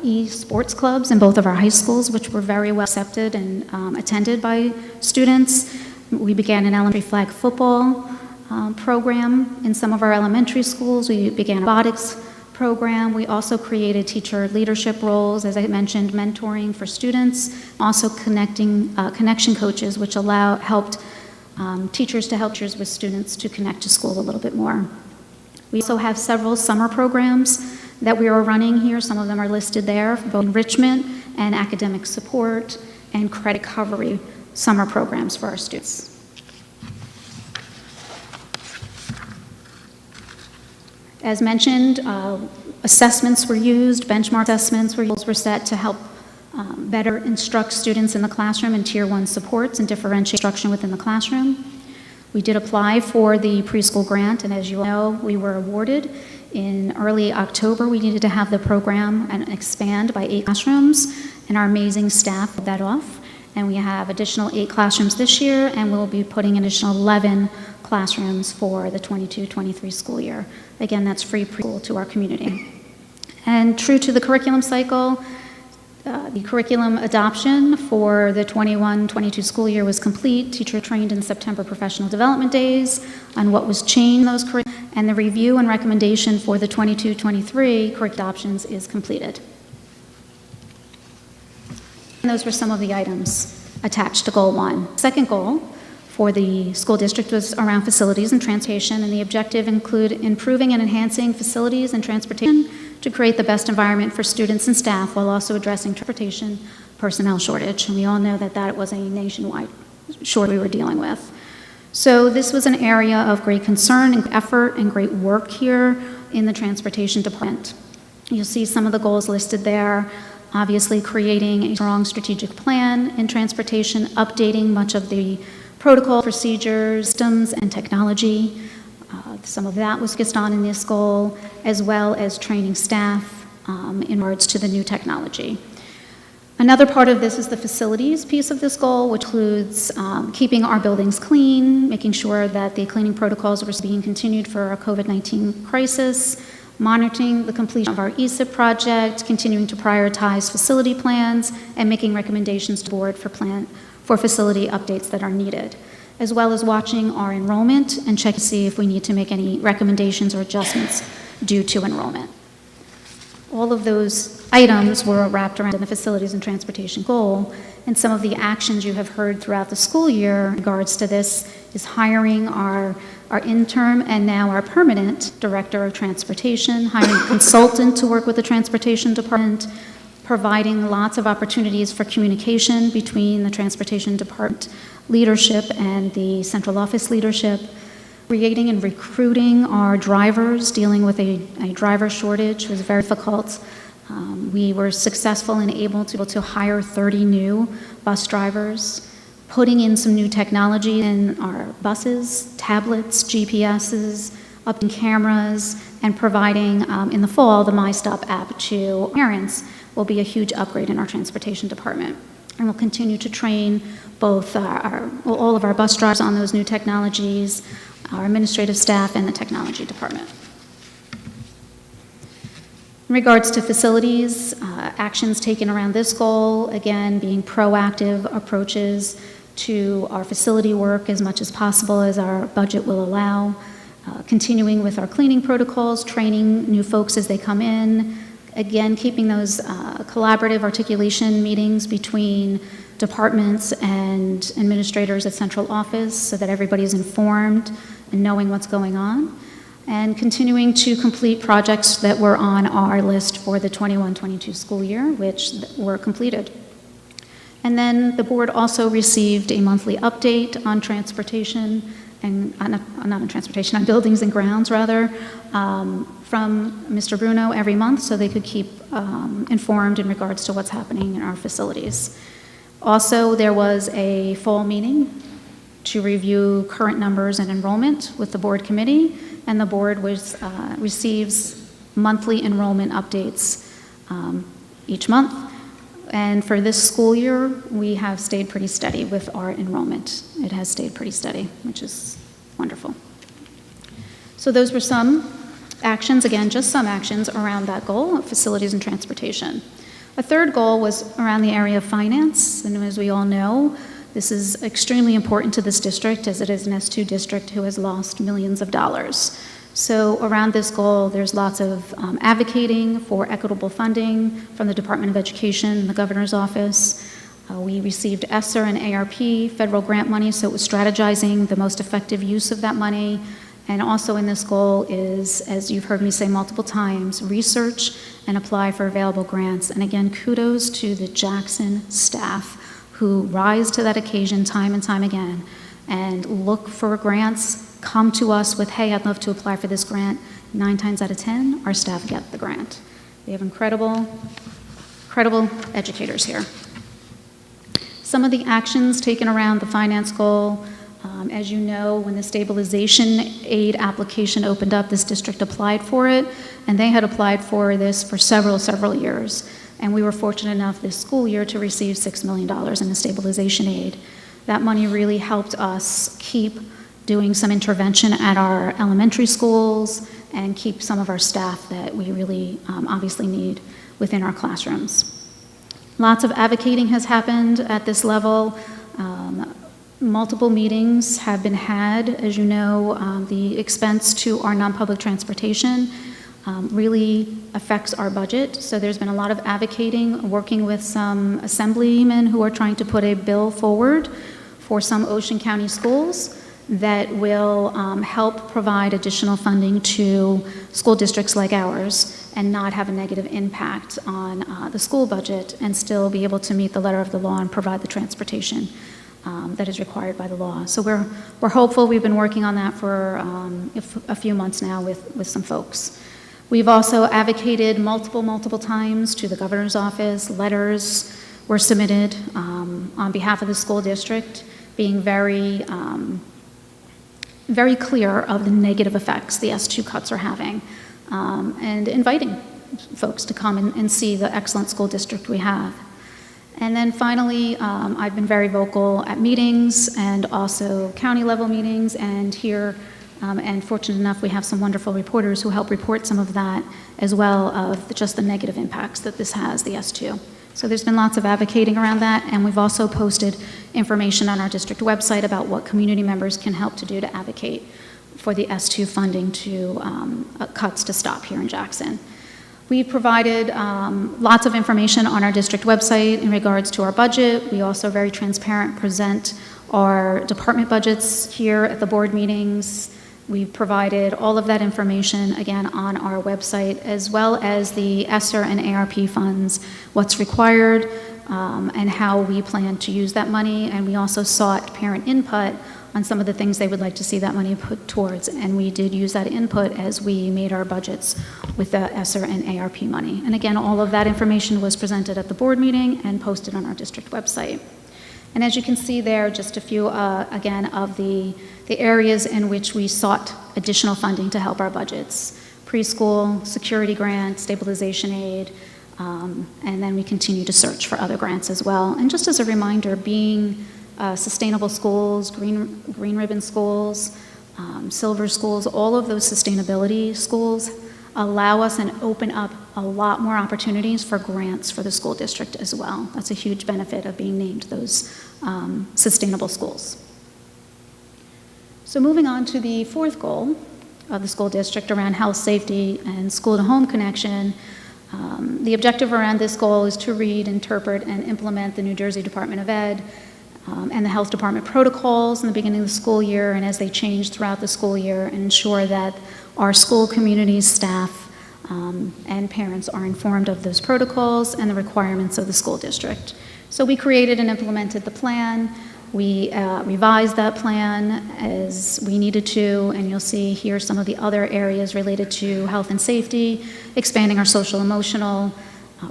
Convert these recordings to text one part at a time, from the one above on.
e-sports clubs in both of our high schools, which were very well accepted and attended by students. We began an elementary flag football program in some of our elementary schools. We began a robotics program. We also created teacher leadership roles, as I mentioned, mentoring for students, also connection coaches, which helped teachers to help teachers with students to connect to school a little bit more. We also have several summer programs that we are running here. Some of them are listed there, both enrichment and academic support and credit recovery summer programs for our students. As mentioned, assessments were used, benchmark assessments were set to help better instruct students in the classroom and Tier 1 supports and differentiate instruction within the classroom. We did apply for the preschool grant, and as you all know, we were awarded in early October. We needed to have the program and expand by 8 classrooms, and our amazing staff pulled that off. And we have additional 8 classrooms this year, and we'll be putting an additional 11 classrooms for the 22-23 school year. Again, that's free preschool to our community. And true to the curriculum cycle, the curriculum adoption for the 21-22 school year was complete. Teacher trained in September professional development days on what was changed in those curriculum, and the review and recommendation for the 22-23 curriculum adoptions is completed. And those were some of the items attached to Goal 1. Second goal for the school district was around facilities and transportation, and the objective included improving and enhancing facilities and transportation to create the best environment for students and staff while also addressing transportation personnel shortage. And we all know that that was a nationwide shortage we were dealing with. So this was an area of great concern and effort and great work here in the transportation department. You'll see some of the goals listed there. Obviously, creating a strong strategic plan in transportation, updating much of the protocol, procedures, systems, and technology. Some of that was focused on in this goal, as well as training staff in regards to the new technology. Another part of this is the facilities piece of this goal, which includes keeping our buildings clean, making sure that the cleaning protocols were being continued for our COVID-19 crisis, monitoring the completion of our ESIP project, continuing to prioritize facility plans, and making recommendations to the board for facility updates that are needed, as well as watching our enrollment and check to see if we need to make any recommendations or adjustments due to enrollment. All of those items were wrapped around in the facilities and transportation goal, and some of the actions you have heard throughout the school year in regards to this is hiring our interim and now our permanent director of transportation, hiring a consultant to work with the transportation department, providing lots of opportunities for communication between the transportation department leadership and the central office leadership, creating and recruiting our drivers, dealing with a driver shortage was very difficult. We were successful and able to hire 30 new bus drivers, putting in some new technology in our buses, tablets, GPSs, updating cameras, and providing in the fall the MyStop app to parents will be a huge upgrade in our transportation department. And we'll continue to train both all of our bus drivers on those new technologies, our administrative staff, and the technology department. In regards to facilities, actions taken around this goal, again, being proactive approaches to our facility work as much as possible as our budget will allow, continuing with our cleaning protocols, training new folks as they come in, again, keeping those collaborative articulation meetings between departments and administrators at central office so that everybody's informed and knowing what's going on, and continuing to complete projects that were on our list for the 21-22 school year, which were completed. And then the board also received a monthly update on transportation, and not on transportation, on buildings and grounds rather, from Mr. Bruno every month so they could keep informed in regards to what's happening in our facilities. Also, there was a fall meeting to review current numbers and enrollment with the board committee, and the board receives monthly enrollment updates each month. And for this school year, we have stayed pretty steady with our enrollment. It has stayed pretty steady, which is wonderful. So those were some actions, again, just some actions around that goal of facilities and transportation. A third goal was around the area of finance, and as we all know, this is extremely important to this district as it is an S2 district who has lost millions of dollars. So around this goal, there's lots of advocating for equitable funding from the Department of Education and the Governor's Office. We received ESSER and ARP federal grant money, so it was strategizing the most effective use of that money. And also in this goal is, as you've heard me say multiple times, research and apply for available grants. And again, kudos to the Jackson staff who rise to that occasion time and time again and look for grants, come to us with, hey, I'd love to apply for this grant. 9 times out of 10, our staff get the grant. We have incredible educators here. Some of the actions taken around the finance goal. As you know, when the stabilization aid application opened up, this district applied for it, and they had applied for this for several years. And we were fortunate enough this school year to receive $6 million in the stabilization aid. That money really helped us keep doing some intervention at our elementary schools and keep some of our staff that we really obviously need within our classrooms. Lots of advocating has happened at this level. Multiple meetings have been had. As you know, the expense to our non-public transportation really affects our budget. So there's been a lot of advocating, working with some assemblymen who are trying to put a bill forward for some Ocean County schools that will help provide additional funding to school districts like ours and not have a negative impact on the school budget and still be able to meet the letter of the law and provide the transportation that is required by the law. So we're hopeful. We've been working on that for a few months now with some folks. We've also advocated multiple times to the governor's office. Letters were submitted on behalf of the school district, being very clear of the negative effects the S2 cuts are having, and inviting folks to come and see the excellent school district we have. And then finally, I've been very vocal at meetings and also county level meetings and here, and fortunate enough we have some wonderful reporters who help report some of that as well of just the negative impacts that this has, the S2. So there's been lots of advocating around that, and we've also posted information on our district website about what community members can help to do to advocate for the S2 funding to cuts to stop here in Jackson. We provided lots of information on our district website in regards to our budget. We also very transparent present our department budgets here at the board meetings. We've provided all of that information, again, on our website, as well as the ESSER and ARP funds, what's required, and how we plan to use that money. And we also sought parent input on some of the things they would like to see that money put towards. And we did use that input as we made our budgets with the ESSER and ARP money. And again, all of that information was presented at the board meeting and posted on our district website. And as you can see there, just a few, again, of the areas in which we sought additional funding to help our budgets. Preschool, security grant, stabilization aid, and then we continue to search for other grants as well. And just as a reminder, being sustainable schools, green ribbon schools, silver schools, all of those sustainability schools allow us and open up a lot more opportunities for grants for the school district as well. That's a huge benefit of being named those sustainable schools. So moving on to the fourth goal of the school district around health, safety, and school-to-home connection. The objective around this goal is to read, interpret, and implement the New Jersey Department of Ed and the health department protocols in the beginning of the school year and as they change throughout the school year, and ensure that our school communities, staff, and parents are informed of those protocols and the requirements of the school district. So we created and implemented the plan. We revised that plan as we needed to, and you'll see here some of the other areas related to health and safety, expanding our social emotional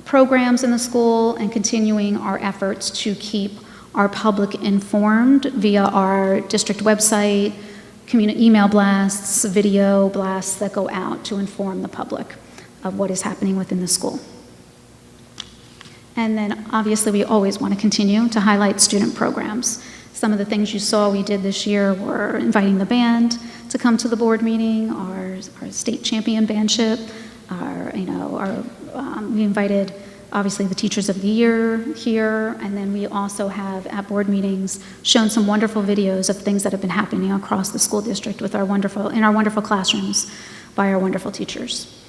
programs in the school, and continuing our efforts to keep our public informed via our district website, community email blasts, video blasts that go out to inform the public of what is happening within the school. And then obviously we always want to continue to highlight student programs. Some of the things you saw we did this year were inviting the band to come to the board meeting, our state champion bandship, we invited obviously the Teachers of the Year here, and then we also have at board meetings shown some wonderful videos of things that have been happening across the school district with our wonderful classrooms by our wonderful teachers.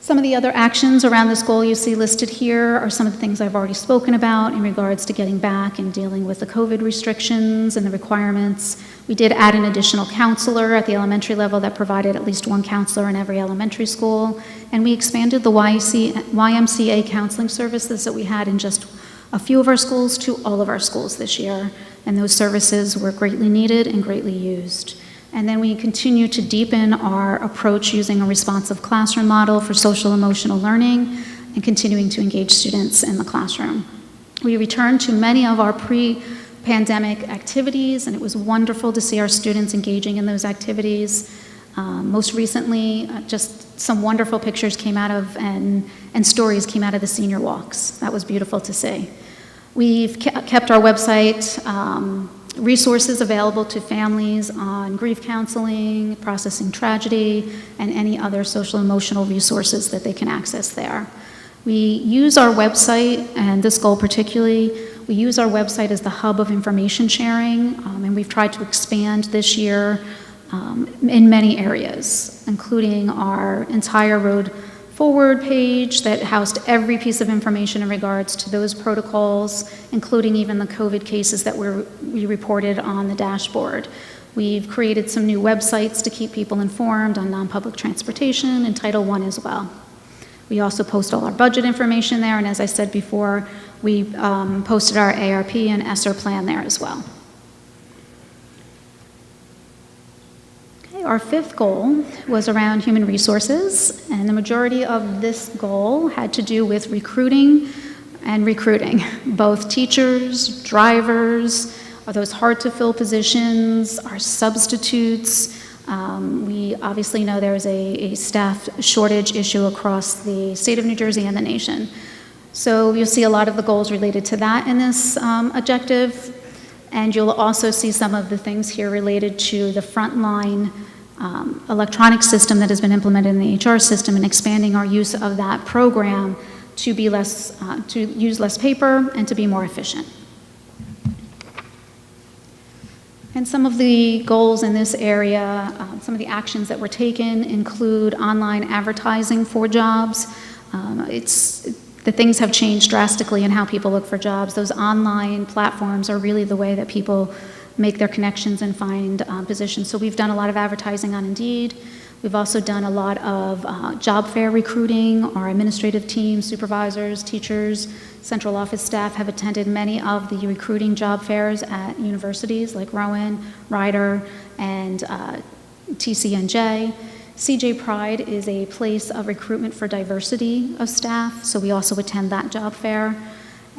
Some of the other actions around this goal you see listed here are some of the things I've already spoken about in regards to getting back and dealing with the COVID restrictions and the requirements. We did add an additional counselor at the elementary level that provided at least one counselor in every elementary school, and we expanded the YMCA counseling services that we had in just a few of our schools to all of our schools this year, and those services were greatly needed and greatly used. And then we continue to deepen our approach using a responsive classroom model for social emotional learning and continuing to engage students in the classroom. We returned to many of our pre-pandemic activities, and it was wonderful to see our students engaging in those activities. Most recently, just some wonderful pictures came out of and stories came out of the senior walks. That was beautiful to see. We've kept our website resources available to families on grief counseling, processing tragedy, and any other social emotional resources that they can access there. We use our website, and this goal particularly, we use our website as the hub of information sharing, and we've tried to expand this year in many areas, including our entire Road Forward page that housed every piece of information in regards to those protocols, including even the COVID cases that we reported on the dashboard. We've created some new websites to keep people informed on non-public transportation and Title I as well. We also post all our budget information there, and as I said before, we posted our ARP and ESSER plan there as well. Our fifth goal was around human resources, and the majority of this goal had to do with recruiting, both teachers, drivers, or those hard-to-fill positions, our substitutes. We obviously know there is a staff shortage issue across the state of New Jersey and the nation. So you'll see a lot of the goals related to that in this objective. And you'll also see some of the things here related to the frontline electronic system that has been implemented in the HR system and expanding our use of that program to be to use less paper and to be more efficient. And some of the goals in this area, some of the actions that were taken include online advertising for jobs. The things have changed drastically in how people look for jobs. Those online platforms are really the way that people make their connections and find positions. So we've done a lot of advertising on Indeed. We've also done a lot of job fair recruiting. Our administrative team, supervisors, teachers, central office staff have attended many of the recruiting job fairs at universities like Rowan, Rider, and TCNJ. CJ Pride is a place of recruitment for diversity of staff, so we also attend that job fair.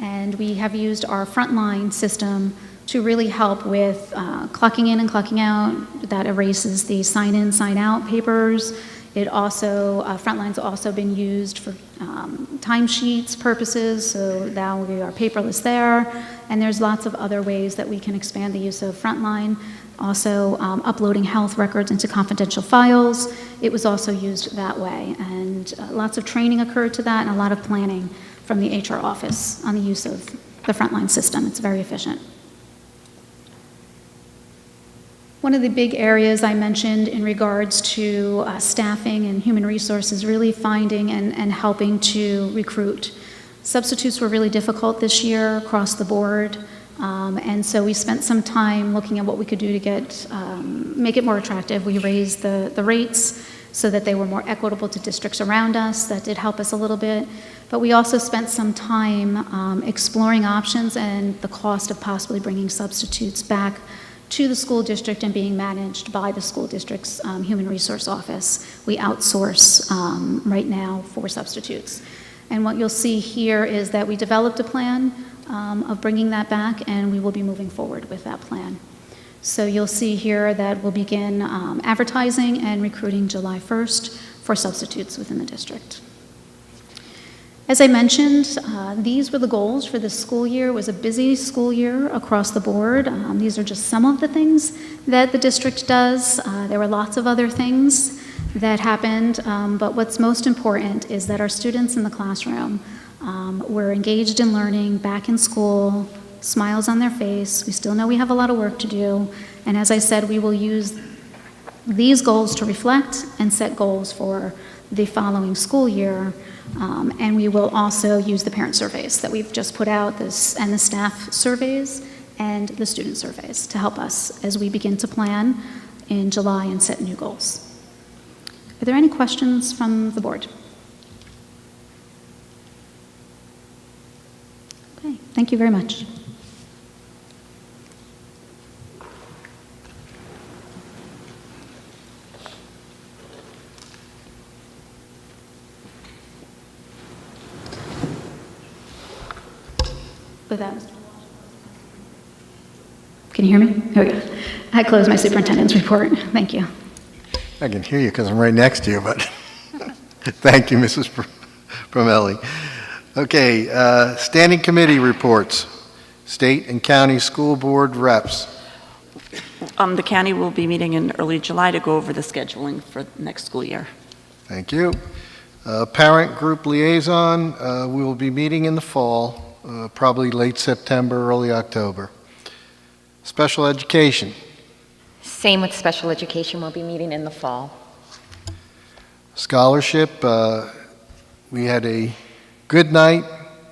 And we have used our frontline system to really help with clocking in and clocking out. That erases the sign-in, sign-out papers. It also, Frontline's also been used for timesheets purposes, so now we are paperless there. And there's lots of other ways that we can expand the use of Frontline. Also, uploading health records into confidential files. It was also used that way. And lots of training occurred to that and a lot of planning from the HR office on the use of the Frontline system. It's very efficient. One of the big areas I mentioned in regards to staffing and human resources, really finding and helping to recruit. Substitutes were really difficult this year across the board. And so we spent some time looking at what we could do to make it more attractive. We raised the rates so that they were more equitable to districts around us. That did help us a little bit. But we also spent some time exploring options and the cost of possibly bringing substitutes back to the school district and being managed by the school district's human resource office. We outsource right now for substitutes. And what you'll see here is that we developed a plan of bringing that back, and we will be moving forward with that plan. So you'll see here that we'll begin advertising and recruiting July 1st for substitutes within the district. As I mentioned, these were the goals for this school year. It was a busy school year across the board. These are just some of the things that the district does. There were lots of other things that happened, but what's most important is that our students in the classroom We're engaged in learning, back in school, smiles on their face. We still know we have a lot of work to do. And as I said, we will use these goals to reflect and set goals for the following school year. And we will also use the parent surveys that we've just put out, and the staff surveys and the student surveys to help us as we begin to plan in July and set new goals. Are there any questions from the board? Okay, thank you very much. With that, can you hear me? There we go. I close my superintendent's report. Thank you. I can hear you because I'm right next to you, but thank you, Mrs. Bromelli. Okay, standing committee reports. State and county school board reps. The county will be meeting in early July to go over the scheduling for next school year. Thank you. Parent group liaison, we will be meeting in the fall, probably late September, early October. Special education. Same with special education. We'll be meeting in the fall. Scholarship, we had a good night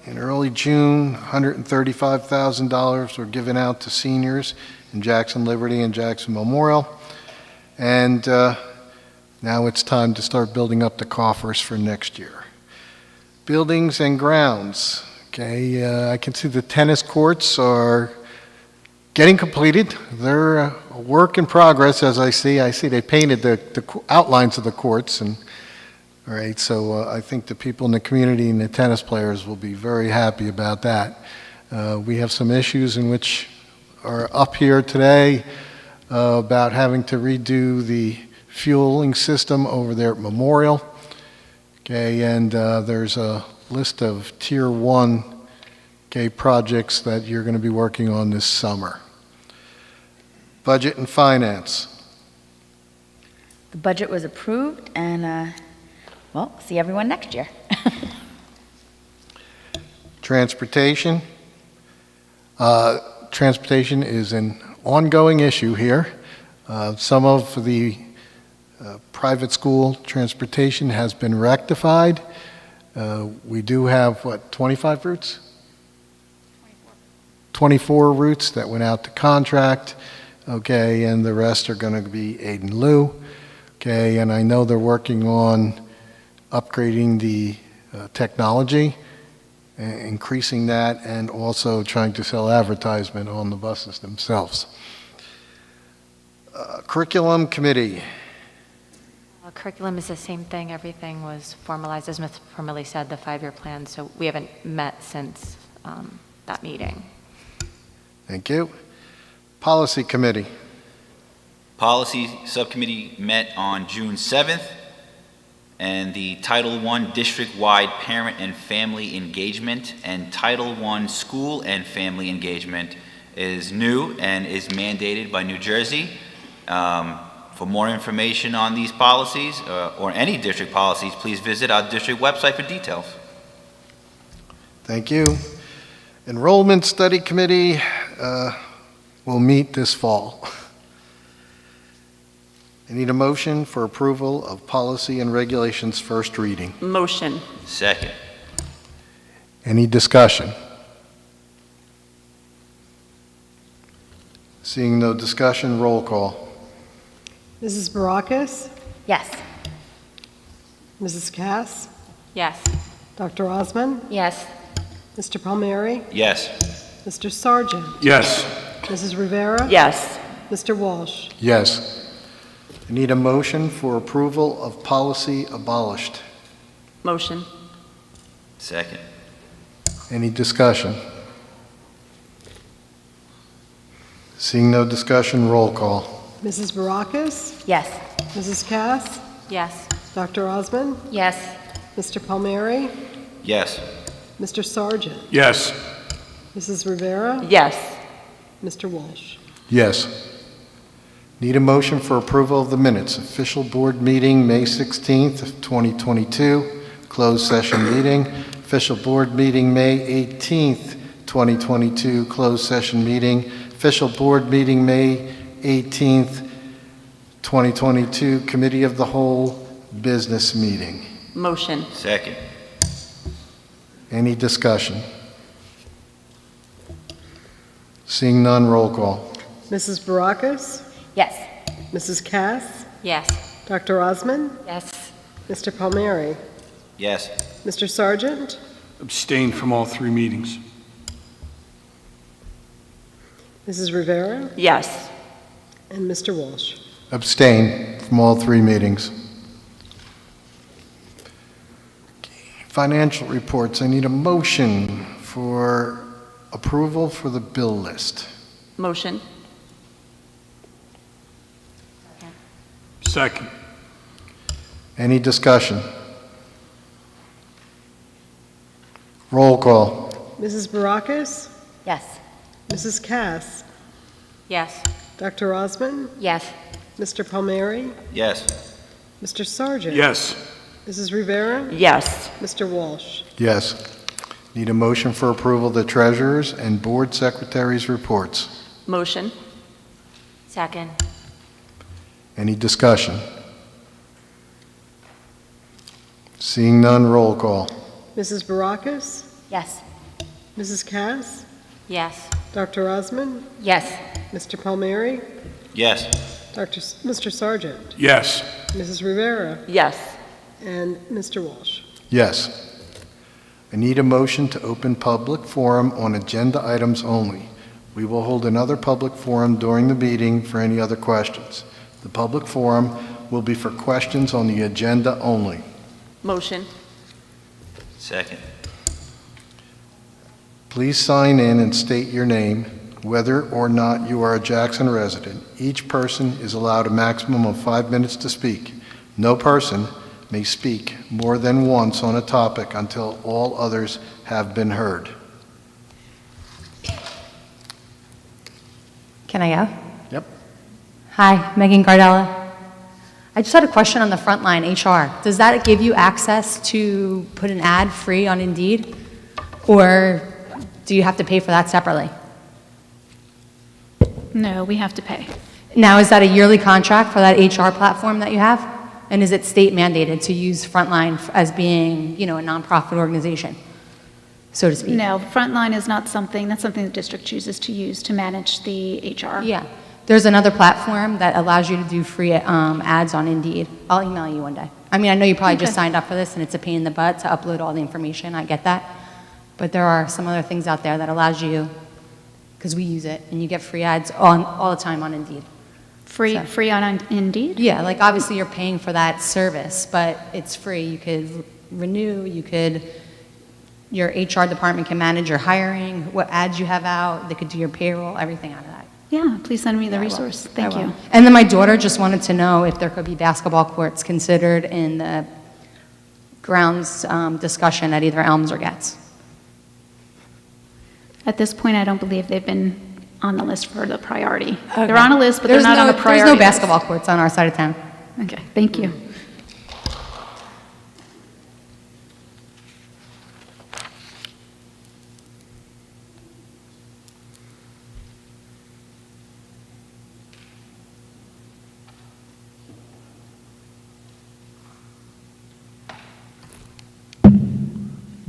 in early June. $135,000 were given out to seniors in Jackson Liberty and Jackson Memorial. And now it's time to start building up the coffers for next year. Buildings and grounds. Okay, I can see the tennis courts are getting completed. They're a work in progress, as I see. I see they painted the outlines of the courts, and all right. So I think the people in the community and the tennis players will be very happy about that. We have some issues in which are up here today about having to redo the fueling system over there at Memorial. Okay, and there's a list of Tier 1 projects that you're going to be working on this summer. Budget and finance. The budget was approved, and well, see everyone next year. Transportation. Transportation is an ongoing issue here. Some of the private school transportation has been rectified. We do have, 25 routes? 24 routes that went out to contract, okay, and the rest are going to be aid in lieu, okay, and I know they're working on upgrading the technology, increasing that, and also trying to sell advertisement on the buses themselves. Curriculum committee. Curriculum is the same thing. Everything was formalized, as Ms. Bromelli said, the 5-year plan, so we haven't met since that meeting. Thank you. Policy committee. Policy subcommittee met on June 7th, and the Title I district-wide parent and family engagement and Title I school and family engagement is new and is mandated by New Jersey. For more information on these policies or any district policies, please visit our district website for details. Thank you. Enrollment Study Committee will meet this fall. I need a motion for approval of policy and regulations first reading. Motion. Second. Any discussion? Seeing no discussion, roll call. Mrs. Barakis, Yes. Mrs. Cass, Yes. Dr. Osmond, Yes. Mr. Palmieri, Yes. Mr. Sargent, Yes. Mrs. Rivera, Yes. Mr. Walsh. Yes. I need a motion for approval of policy abolished. Motion. Second. Any discussion? Seeing no discussion, roll call. Mrs. Barakis, Yes. Mrs. Cass, Yes. Dr. Osmond, Yes. Mr. Palmieri, Yes. Mr. Sargent, Yes. Mrs. Rivera, Yes. Mr. Walsh. Yes. Need a motion for approval of the minutes. Official board meeting, May 16th, of 2022. Closed session meeting, Official board meeting, May 18th, 2022, closed session meeting. Official board meeting, May 18th, 2022, Committee of the Whole business meeting. Motion. Second. Any discussion? Seeing none, roll call. Mrs. Barakis? Yes. Mrs. Cass? Yes. Dr. Osmond? Yes. Mr. Palmieri? Yes. Mr. Sargent? Abstain from all three meetings. Mrs. Rivera? Yes. And Mr. Walsh? Abstain from all three meetings. Financial reports, I need a motion for approval for the bill list. Motion. Second. Any discussion? Roll call. Mrs. Barakis? Yes. Mrs. Cass? Yes. Dr. Osmond? Yes. Mr. Palmieri? Yes. Mr. Sargent? Yes. Mrs. Rivera? Yes. Mr. Walsh? Yes. Need a motion for approval of the treasurer's and board secretary's reports. Motion. Second. Any discussion? Seeing none, roll call. Mrs. Barakis? Yes. Mrs. Cass? Yes. Dr. Osmond? Yes. Mr. Palmieri? Yes. Mr. Sargent? Yes. Mrs. Rivera? Yes. And Mr. Walsh? Yes. I need a motion to open public forum on agenda items only. We will hold another public forum during the meeting for any other questions. The public forum will be for questions on the agenda only. Motion. Second. Please sign in and state your name, whether or not you are a Jackson resident. Each person is allowed a maximum of 5 minutes to speak. No person may speak more than once on a topic until all others have been heard. Can I go? Yep. Hi, Megan Gardella. I just had a question on the Frontline HR. Does that give you access to put an ad free on Indeed? Or do you have to pay for that separately? No, we have to pay. Now, is that a yearly contract for that HR platform that you have? And is it state mandated to use Frontline as being, a nonprofit organization, so to speak? No, Frontline is not something, that's something the district chooses to use to manage the HR. Yeah. There's another platform that allows you to do free ads on Indeed. I'll email you one day. I mean, I know you probably just Okay. signed up for this, and it's a pain in the butt to upload all the information. I get that. But there are some other things out there that allows you, because we use it, and you get free ads all the time on Indeed. So- Free on Indeed? Yeah, like obviously you're paying for that service, but it's free. You could renew, your HR department can manage your hiring, what ads you have out, they could do your payroll, everything out of that. Yeah, please send me the I will. resource. I Thank will. you. And then my daughter just wanted to know if there could be basketball courts considered in the grounds discussion at either Elms or Getz. At this point, I don't believe they've been on the list for the priority. Okay. They're on a list, but they're not on the priority There's no list. basketball courts on our side of town. Okay, thank you.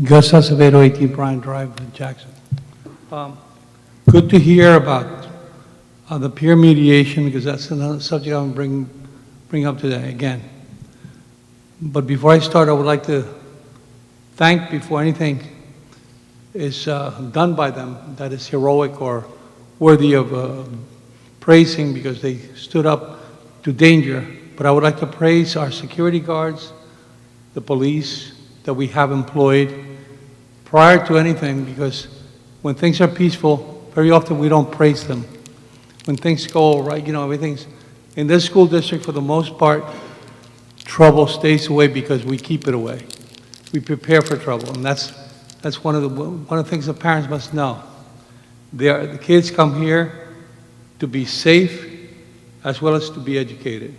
Gus Acevedo, 18 Bryant Drive, Jackson. Good to hear about the peer mediation, because that's another subject I'm bring up today again. But before I start, I would like to thank, before anything is done by them that is heroic or worthy of praising, because they stood up to danger. But I would like to praise our security guards, the police that we have employed prior to anything, because when things are peaceful, very often we don't praise them. When things go right, everything's, in this school district, for the most part, trouble stays away because we keep it away. We prepare for trouble, and that's one of the things that parents must know. The kids come here to be safe as well as to be educated.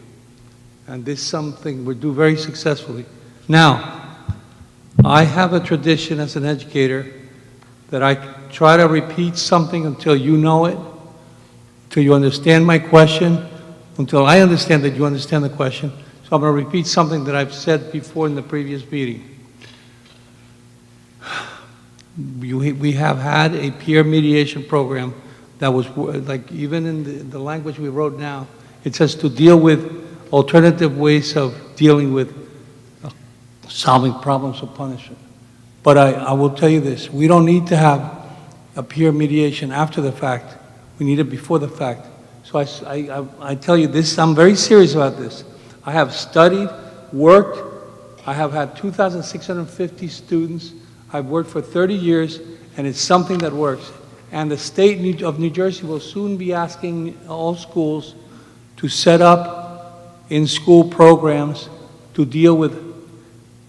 And this is something we do very successfully. Now, I have a tradition as an educator that I try to repeat something until you know it, until you understand my question, until I understand that you understand the question. So I'm going to repeat something that I've said before in the previous meeting. We have had a peer mediation program that was, like, even in the language we wrote now, it says to deal with alternative ways of dealing with solving problems of punishment. But I will tell you this, we don't need to have a peer mediation after the fact. We need it before the fact. So I tell you this, I'm very serious about this. I have studied, worked, I have had 2,650 students. I've worked for 30 years, and it's something that works. And the state of New Jersey will soon be asking all schools to set up in-school programs to deal with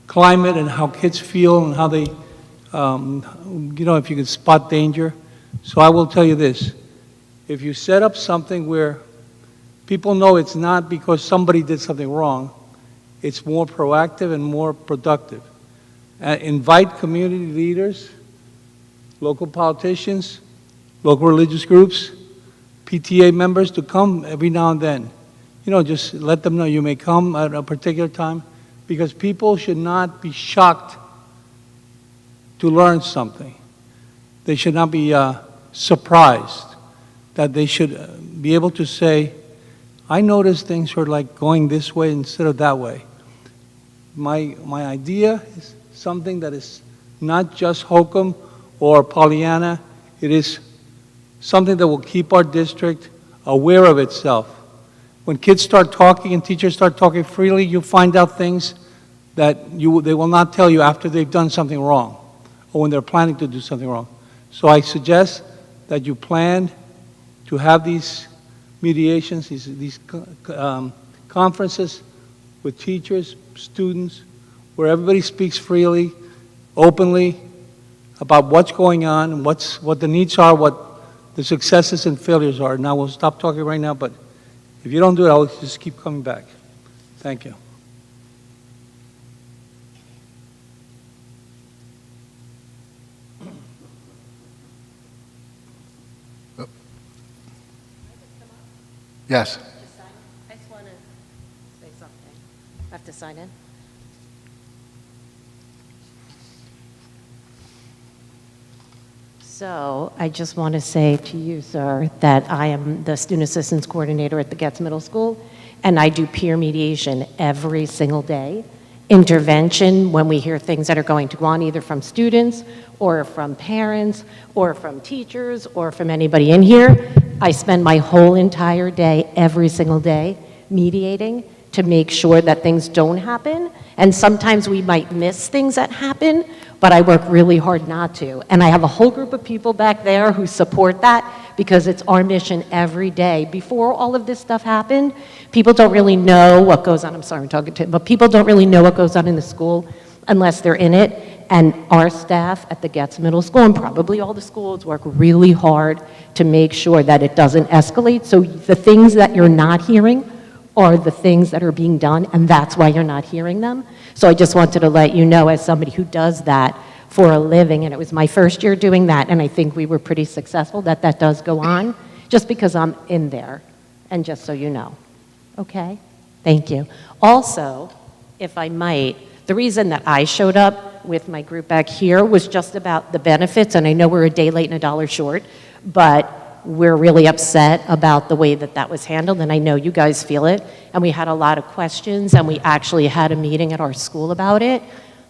climate and how kids feel and how they, if you can spot danger. So I will tell you this, if you set up something where people know it's not because somebody did something wrong, it's more proactive and more productive. Invite community leaders, local politicians, local religious groups, PTA members to come every now and then. Just let them know you may come at a particular time, because people should not be shocked to learn something. They should not be surprised. That they should be able to say, I notice things are like going this way instead of that way. My idea is something that is not just hokum or Pollyanna. It is something that will keep our district aware of itself. When kids start talking and teachers start talking freely, you find out things that they will not tell you after they've done something wrong or when they're planning to do something wrong. So I suggest that you plan to have these mediations, these conferences with teachers, students, where everybody speaks freely, openly about what's going on and what the needs are, what the successes and failures are. Now we'll stop talking right now, but if you don't do it, I'll just keep coming back. Thank you. Yes. I just want to say something. I have to sign in. So I just want to say to you, sir, that I am the Student Assistance Coordinator at the Getz Middle School, and I do peer mediation every single day. Intervention when we hear things that are going to go on, either from students or from parents or from teachers or from anybody in here. I spend my whole entire day, every single day, mediating to make sure that things don't happen. And sometimes we might miss things that happen, but I work really hard not to. And I have a whole group of people back there who support that, because it's our mission every day. Before all of this stuff happened, people don't really know what goes on. I'm sorry I'm talking to him, but people don't really know what goes on in the school unless they're in it. And our staff at the Getz Middle School, and probably all the schools, work really hard to make sure that it doesn't escalate. So the things that you're not hearing are the things that are being done, and that's why you're not hearing them. So I just wanted to let you know, as somebody who does that for a living, and it was my first year doing that, and I think we were pretty successful, that does go on, just because I'm in there, and just so you know. Okay? Thank you. Also, if I might, the reason that I showed up with my group back here was just about the benefits, and I know we're a day late and $1 short, but we're really upset about the way that was handled, and I know you guys feel it, and we had a lot of questions, and we actually had a meeting at our school about it,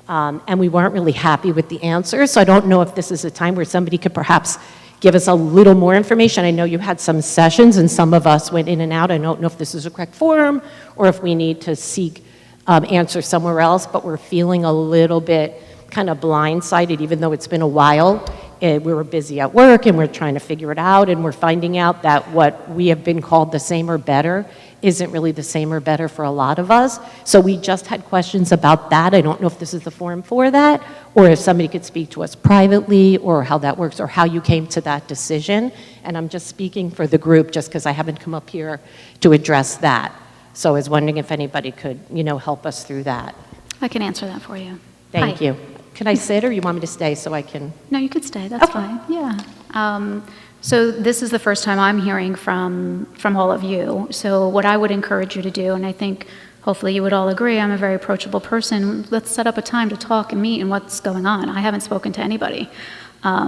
and we weren't really happy with the answers. So I don't know if this is a time where somebody could perhaps give us a little more information. I know you had some sessions, and some of us went in and out. I don't know if this is a correct forum or if we need to seek answers somewhere else, but we're feeling a little bit kind of blindsided, even though it's been a while. We were busy at work, and we're trying to figure it out, and we're finding out that what we have been called the same or better isn't really the same or better for a lot of us. So we just had questions about that. I don't know if this is the forum for that, or if somebody could speak to us privately, or how that works, or how you came to that decision. And I'm just speaking for the group, just because I haven't come up here to address that. So I was wondering if anybody could, help us through that. I can answer that for you. Thank Hi. you. Can I sit, or you want me to stay so I can? No, you could stay, that's fine, yeah. So this is the first time I'm hearing from all of you. So what I would encourage you to do, and I think hopefully you would all agree, I'm a very approachable person, let's set up a time to talk and meet and what's going on. I haven't spoken to anybody.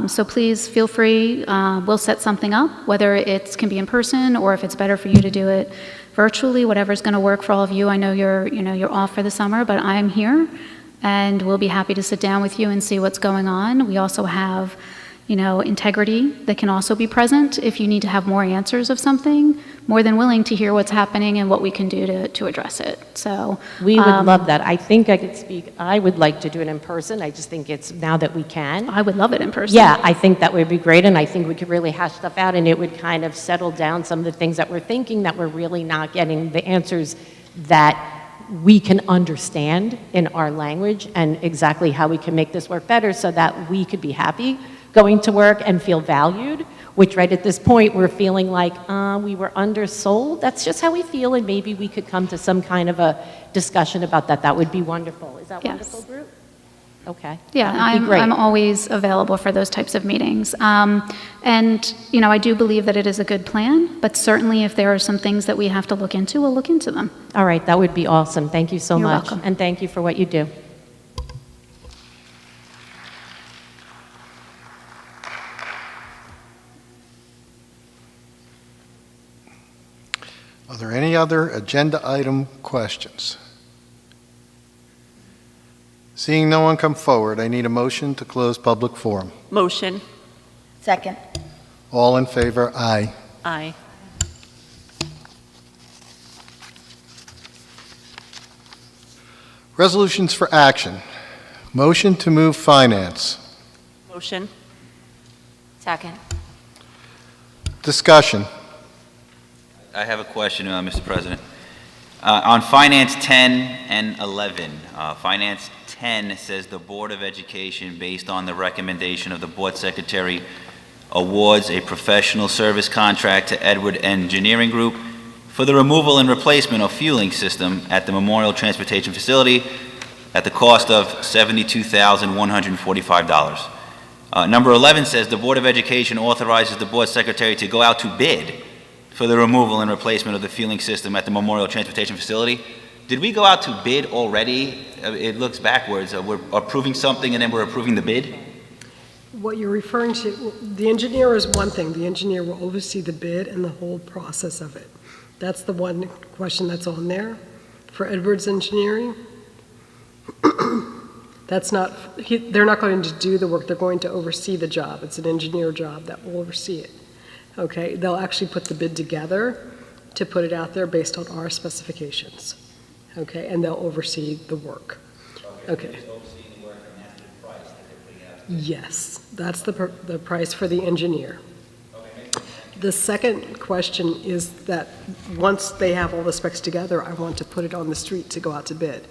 So please feel free, we'll set something up, whether it can be in person or if it's better for you to do it virtually, whatever's going to work for all of you. I know you're off for the summer, but I'm here and we'll be happy to sit down with you and see what's going on. We also have, integrity that can also be present if you need to have more answers of something. More than willing to hear what's happening and what we can do to address it. So We would love that. I think I could speak, I would like to do it in person. I just think it's now that we can. I would love it in person. Yeah, I think that would be great, and I think we could really hash stuff out, and it would kind of settle down some of the things that we're thinking that we're really not getting the answers that we can understand in our language, and exactly how we can make this work better so that we could be happy going to work and feel valued, which right at this point we're feeling like we were undersold. That's just how we feel, and maybe we could come to some kind of a discussion about that. That would be wonderful. Is that Yes. wonderful, group? Okay. Yeah, That would be great. I'm always available for those types of meetings. I do believe that it is a good plan, but certainly if there are some things that we have to look into, we'll look into them. All right, that would be awesome. Thank you so You're much. welcome. And thank you for what you do. Are there any other agenda item questions? Seeing no one come forward, I need a motion to close public forum. Motion. Second. All in favor? Aye. Aye. Resolutions for action. Motion to move finance. Motion. Second. Discussion. I have a question, Mr. President. On Finance 10 and 11, Finance 10 says the Board of Education, based on the recommendation of the Board Secretary, awards a professional service contract to Edward Engineering Group for the removal and replacement of fueling system at the Memorial Transportation Facility at the cost of $72,145. Number 11 says the Board of Education authorizes the Board Secretary to go out to bid for the removal and replacement of the fueling system at the Memorial Transportation Facility. Did we go out to bid already? It looks backwards. We're approving something and then we're approving the bid? What you're referring to, the engineer is one thing. The engineer will oversee the bid and the whole process of it. That's the one question that's on there for Edwards Engineering. That's not, they're not going to do the work. They're going to oversee the job. It's an engineer job that will oversee it. Okay, they'll actually put the bid together to put it out there based on our specifications. Okay, and they'll oversee the work. Okay. Yes, that's the price for the engineer. The second question is that once they have all the specs together, I want to put it on the street to go out to bid.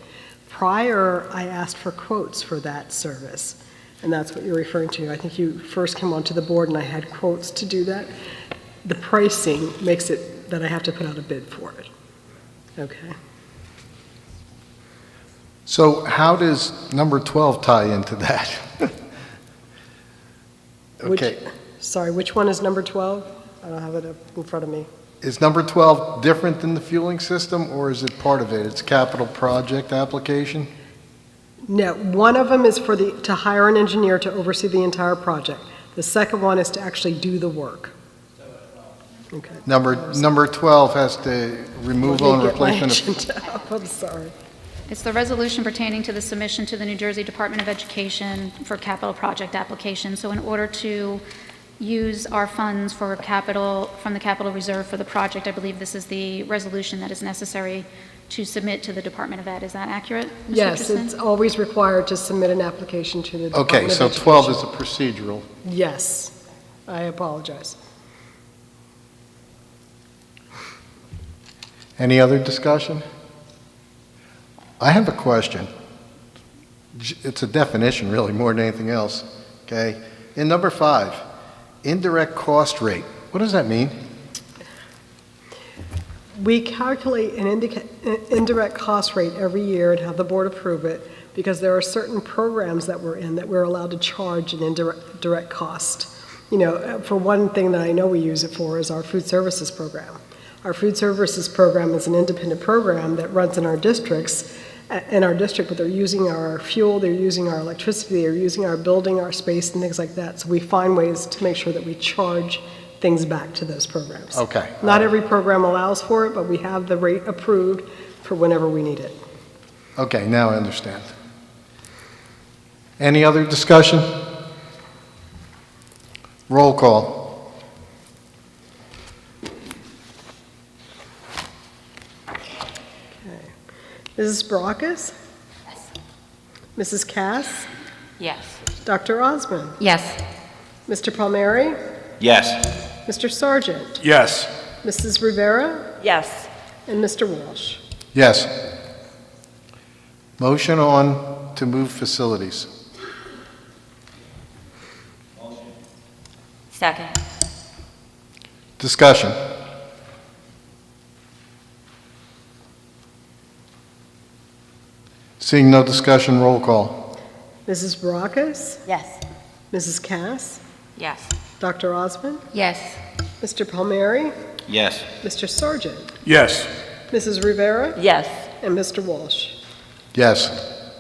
Prior, I asked for quotes for that service, and that's what you're referring to. I think you first came onto the board and I had quotes to do that. The pricing makes it that I have to put out a bid for it. Okay. So how does number 12 tie into that? Okay. Sorry, which one is number 12? I don't have it up in front of me. Is number 12 different than the fueling system, or is it part of it? It's capital project application? No, one of them is for to hire an engineer to oversee the entire project. The second one is to actually do the work. Okay. Number 12 has the removal and replacement of... Agenda up. I'm sorry. It's the resolution pertaining to the submission to the New Jersey Department of Education for capital project application. So in order to use our funds for capital, from the capital reserve for the project, I believe this is the resolution that is necessary to submit to the Department of Ed. Is that accurate, Ms. Yes, Richardson? it's always required to submit an application to the Department Okay, of so Education. 12 is a procedural. Yes, I apologize. Any other discussion? I have a question. It's a definition, really, more than anything else, okay? In number 5, indirect cost rate, what does that mean? We calculate an indirect cost rate every year and have the board approve it because there are certain programs that we're in that we're allowed to charge an indirect cost. You know, for one thing that I know we use it for is our food services program. Our food services program is an independent program that runs in our districts, but they're using our fuel, they're using our electricity, they're using our building, our space, and things like that. So we find ways to make sure that we charge things back to those programs. Okay. Not every program allows for it, but we have the rate approved for whenever we need it. Okay, now I understand. Any other discussion? Roll call. Mrs. Baracus? Yes. Mrs. Cass? Yes. Dr. Osmond? Yes. Mr. Palmieri? Yes. Mr. Sargent? Yes. Mrs. Rivera? Yes. And Mr. Walsh? Yes. Motion on to move facilities. Second. Discussion. Seeing no discussion, roll call. Mrs. Baracus? Yes. Mrs. Cass? Yes. Dr. Osmond? Yes. Mr. Palmieri? Yes. Mr. Sargent? Yes. Mrs. Rivera? Yes. And Mr. Walsh? Yes.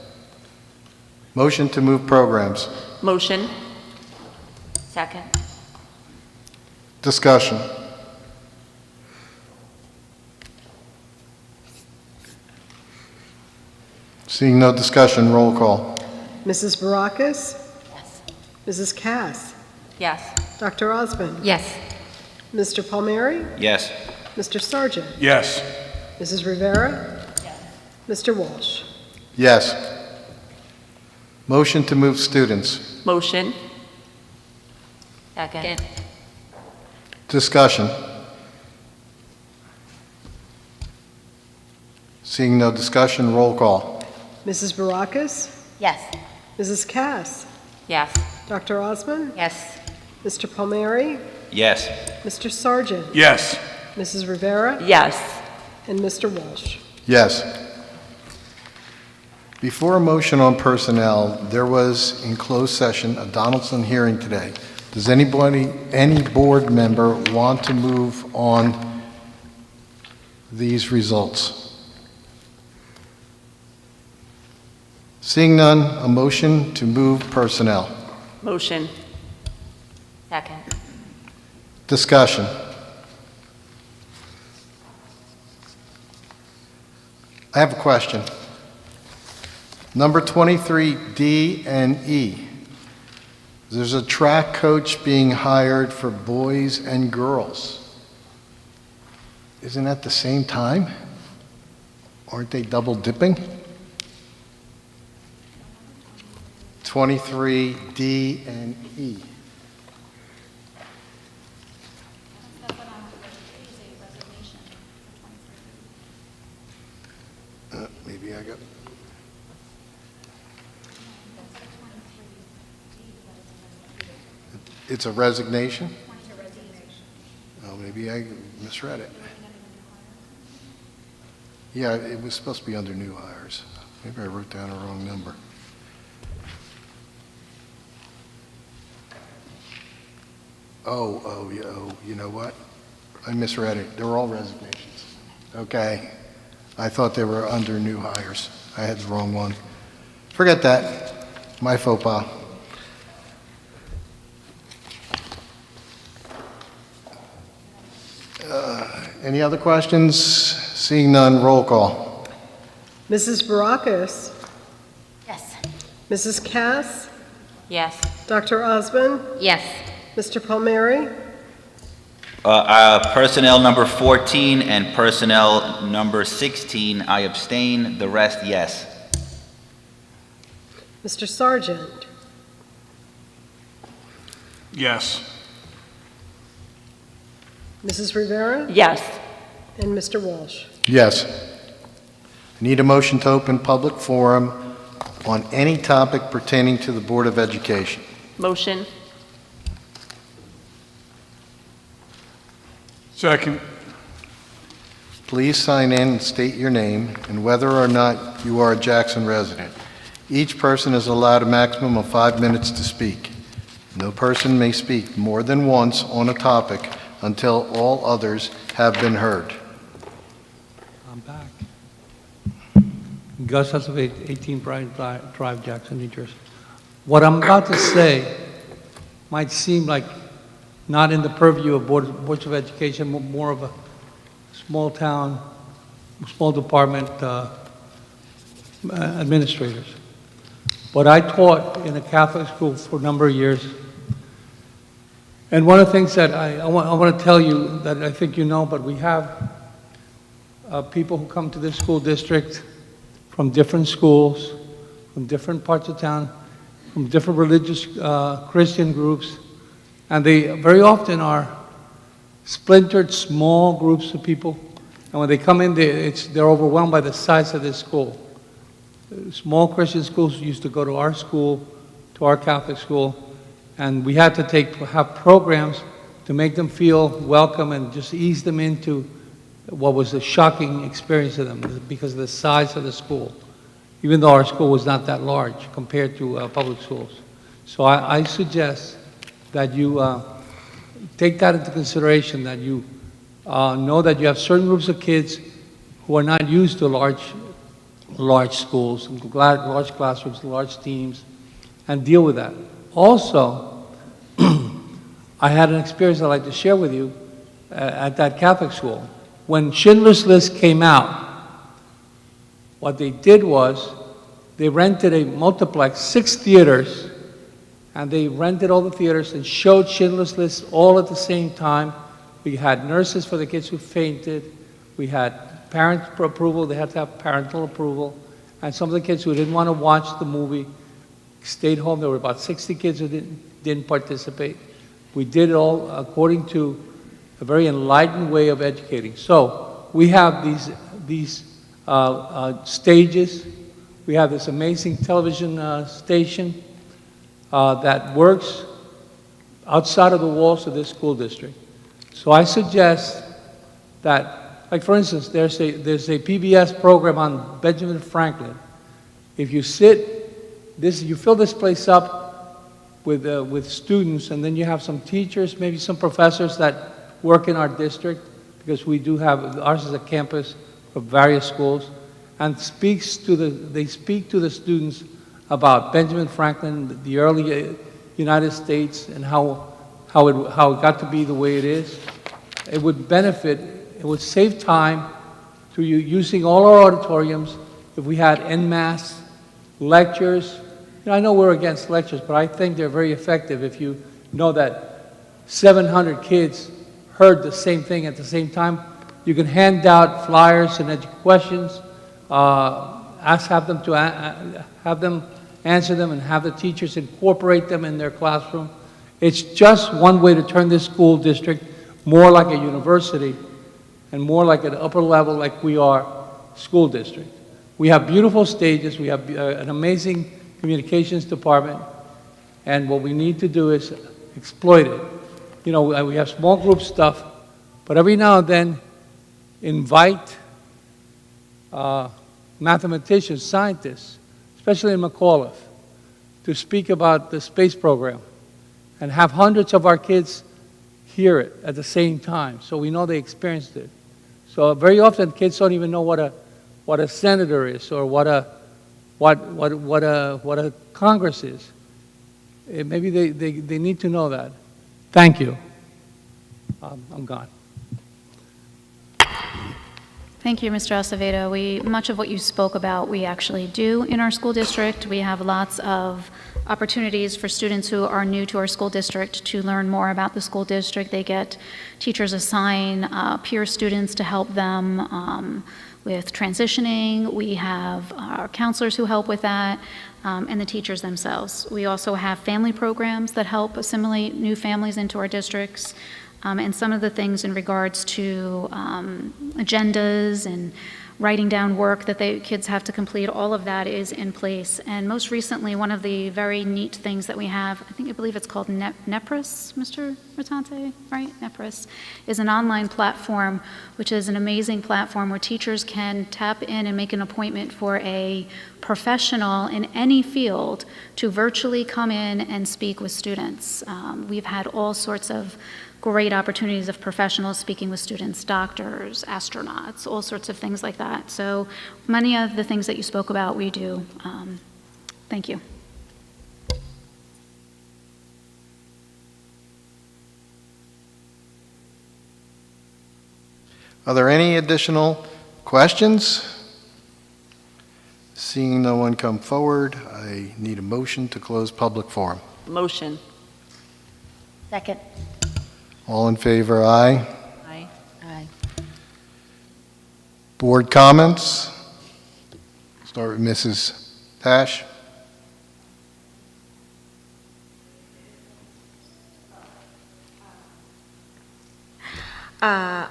Motion to move programs. Motion. Second. Discussion. Seeing no discussion, roll call. Mrs. Baracus? Yes. Mrs. Cass? Yes. Dr. Osmond? Yes. Mr. Palmieri? Yes. Mr. Sargent? Yes. Mrs. Rivera? Mr. Walsh? Yes. Motion to move students. Motion. Second. Discussion. Seeing no discussion, roll call. Mrs. Baracus? Yes. Mrs. Cass? Yes. Dr. Osmond? Yes. Mr. Palmieri? Yes. Mr. Sargent? Yes. Mrs. Rivera? Yes. And Mr. Walsh? Yes. Before a motion on personnel, there was in closed session a Donaldson hearing today. Does any board member want to move on these results? Seeing none, a motion to move personnel. Motion. Second. Discussion. I have a question. Number 23, D and E. There's a track coach being hired for boys and girls. Isn't that the same time? Aren't they double dipping? 23, D and E. Maybe I got... It's a resignation? Oh, maybe I misread it. Yeah, it was supposed to be under new hires. Maybe I wrote down a wrong number. Oh, you know what? I misread it. They were all resignations. Okay. I thought they were under new hires. I had the wrong one. Forget that. My faux pas. Any other questions? Seeing none, roll call. Mrs. Baracus? Yes. Mrs. Cass? Yes. Dr. Osmond? Yes. Mr. Palmieri? Personnel number 14 and personnel number 16, I abstain. The rest, yes. Mr. Sargent? Yes. Mrs. Rivera? Yes. And Mr. Walsh? Yes. I need a motion to open public forum on any topic pertaining to the Board of Education. Motion. Second. Please sign in and state your name and whether or not you are a Jackson resident. Each person is allowed a maximum of 5 minutes to speak. No person may speak more than once on a topic until all others have been heard. I'm back. Gus Husavate, 18 Bryant Drive, Jackson, New Jersey. What I'm about to say might seem like not in the purview of boards of education, more of a small town, small department administrators. But I taught in a Catholic school for a number of years. And one of the things that I want to tell you that I think you know, but we have people who come to this school district from different schools, from different parts of town, from different religious Christian groups, and they very often are splintered small groups of people. And when they come in, they're overwhelmed by the size of this school. Small Christian schools used to go to our school, to our Catholic school, and we had to have programs to make them feel welcome and just ease them into what was a shocking experience to them because of the size of the school, even though our school was not that large compared to public schools. So I suggest that you take that into consideration, that you know that you have certain groups of kids who are not used to large schools, large classrooms, large teams, and deal with that. Also, I had an experience I'd like to share with you at that Catholic school. When Schindler's List came out, what they did was they rented a multiplex, 6 theaters, and they rented all the theaters and showed Schindler's List all at the same time. We had nurses for the kids who fainted. We had parent approval. They had to have parental approval. And some of the kids who didn't want to watch the movie stayed home. There were about 60 kids who didn't participate. We did it all according to a very enlightened way of educating. So we have these stages. We have this amazing television station that works outside of the walls of this school district. So I suggest that, like for instance, there's a PBS program on Benjamin Franklin. If you you fill this place up with students, and then you have some teachers, maybe some professors that work in our district, because we do have, ours is a campus of various schools, and they speak to the students about Benjamin Franklin, the early United States, and how it got to be the way it is. It would benefit, it would save time through using all our auditoriums if we had en masse lectures. You know, I know we're against lectures, but I think they're very effective if you know that 700 kids heard the same thing at the same time. You can hand out flyers and questions, have them answer them, and have the teachers incorporate them in their classroom. It's just one way to turn this school district more like a university and more like an upper level like we are school district. We have beautiful stages, we have an amazing communications department, and what we need to do is exploit it. You know, we have small group stuff, but every now and then invite mathematicians, scientists, especially in McAuliffe, to speak about the space program and have hundreds of our kids hear it at the same time, so we know they experienced it. So very often kids don't even know what a senator is or what a Congress is. Maybe they need to know that. Thank you. I'm gone. Thank you, Mr. Acevedo. Much of what you spoke about, we actually do in our school district. We have lots of opportunities for students who are new to our school district to learn more about the school district. They get teachers assign peer students to help them with transitioning. We have our counselors who help with that, and the teachers themselves. We also have family programs that help assimilate new families into our districts. And some of the things in regards to agendas and writing down work that the kids have to complete, all of that is in place. And most recently, one of the very neat things that we have, I believe it's called Nepris, Mr. Rotante, right? Nepris is an online platform, which is an amazing platform where teachers can tap in and make an appointment for a professional in any field to virtually come in and speak with students. We've had all sorts of great opportunities of professionals speaking with students, doctors, astronauts, all sorts of things like that. So many of the things that you spoke about, we do. Thank you. Are there any additional questions? Seeing no one come forward, I need a motion to close public forum. Motion. Second. All in favor, aye. Aye. Aye. Board comments? Start with Mrs. Tash.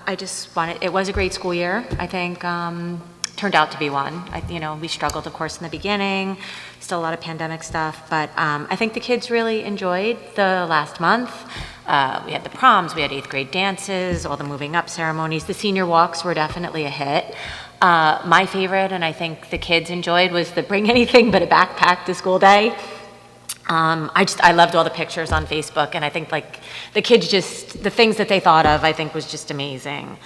I just wanted, it was a great school year. I think turned out to be one. We struggled, of course, in the beginning, still a lot of pandemic stuff, but I think the kids really enjoyed the last month. We had the proms, we had 8th grade dances, all the moving up ceremonies. The senior walks were definitely a hit. My favorite, and I think the kids enjoyed, was the bring anything but a backpack to school day. I loved all the pictures on Facebook, and I think like the kids the things that they thought of, I think was just amazing.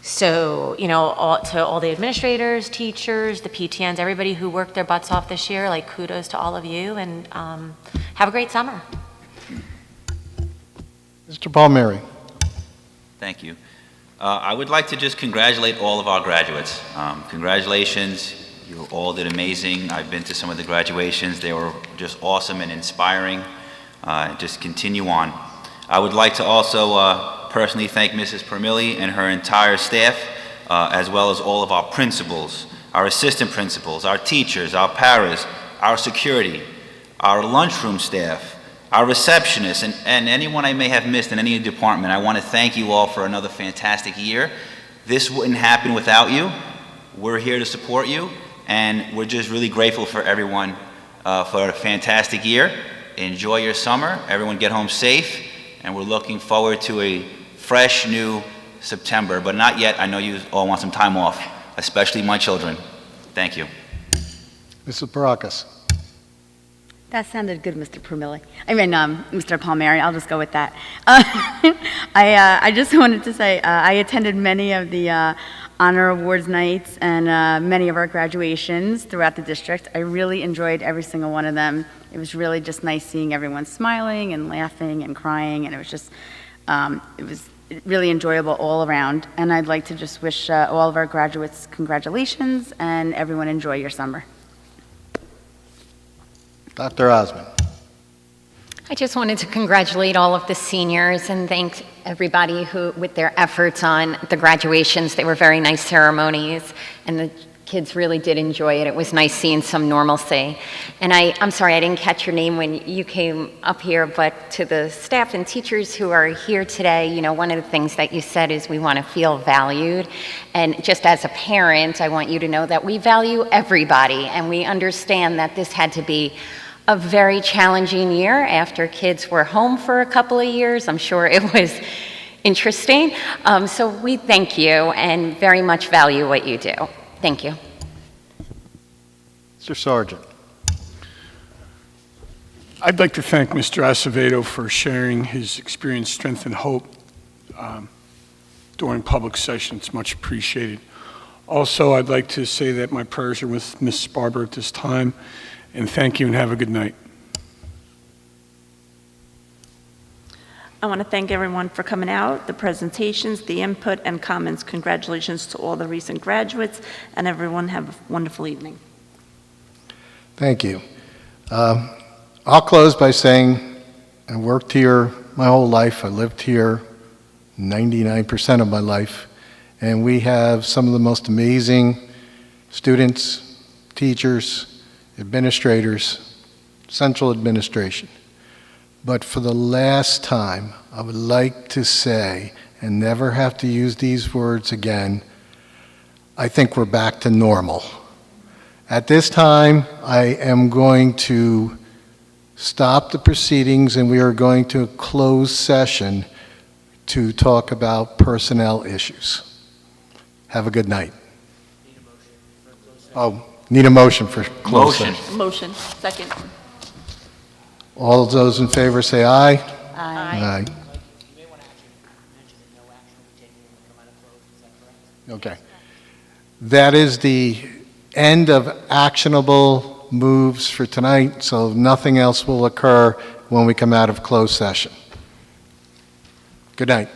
So, to all the administrators, teachers, the PTNs, everybody who worked their butts off this year, like kudos to all of you, and have a great summer. Mr. Palmieri. Thank you. I would like to just congratulate all of our graduates. Congratulations. You all did amazing. I've been to some of the graduations. They were just awesome and inspiring. Just continue on. I would like to also personally thank Mrs. Permilli and her entire staff, as well as all of our principals, our assistant principals, our teachers, our paras, our security, our lunchroom staff, our receptionists, and anyone I may have missed in any department. I want to thank you all for another fantastic year. This wouldn't happen without you. We're here to support you, and we're just really grateful for everyone for a fantastic year. Enjoy your summer. Everyone get home safe, and we're looking forward to a fresh new September, but not yet. I know you all want some time off, especially my children. Thank you. Mrs. Barakas. That sounded good, Mr. Permilli. Mr. Palmieri, I'll just go with that. I just wanted to say I attended many of the honor awards nights and many of our graduations throughout the district. I really enjoyed every single one of them. It was really just nice seeing everyone smiling and laughing and crying, and it was just, it was really enjoyable all around. And I'd like to just wish all of our graduates congratulations, and everyone enjoy your summer. Dr. Osmond. I just wanted to congratulate all of the seniors and thank everybody who, with their efforts on the graduations, they were very nice ceremonies, and the kids really did enjoy it. It was nice seeing some normalcy. And I'm sorry, I didn't catch your name when you came up here, but to the staff and teachers who are here today, one of the things that you said is we want to feel valued. And just as a parent, I want you to know that we value everybody, and we understand that this had to be a very challenging year after kids were home for a couple of years. I'm sure it was interesting. So we thank you and very much value what you do. Thank you. Mr. Sargent. I'd like to thank Mr. Acevedo for sharing his experience, strength, and hope during public session. It's much appreciated. Also, I'd like to say that my prayers are with Ms. Barber at this time, and thank you and have a good night. I want to thank everyone for coming out, the presentations, the input, and comments. Congratulations to all the recent graduates, and everyone have a wonderful evening. Thank you. I'll close by saying I worked here my whole life. I lived here 99% of my life, and we have some of the most amazing students, teachers, administrators, central administration. But for the last time, I would like to say, and never have to use these words again, I think we're back to normal. At this time, I am going to stop the proceedings, and we are going to close session to talk about personnel issues. Have a good night. Oh, need a motion for closed Motion. session. Motion, second. All those in favor say aye. Aye. Okay. That is the end of actionable moves for tonight, so nothing else will occur when we come out of closed session. Good night.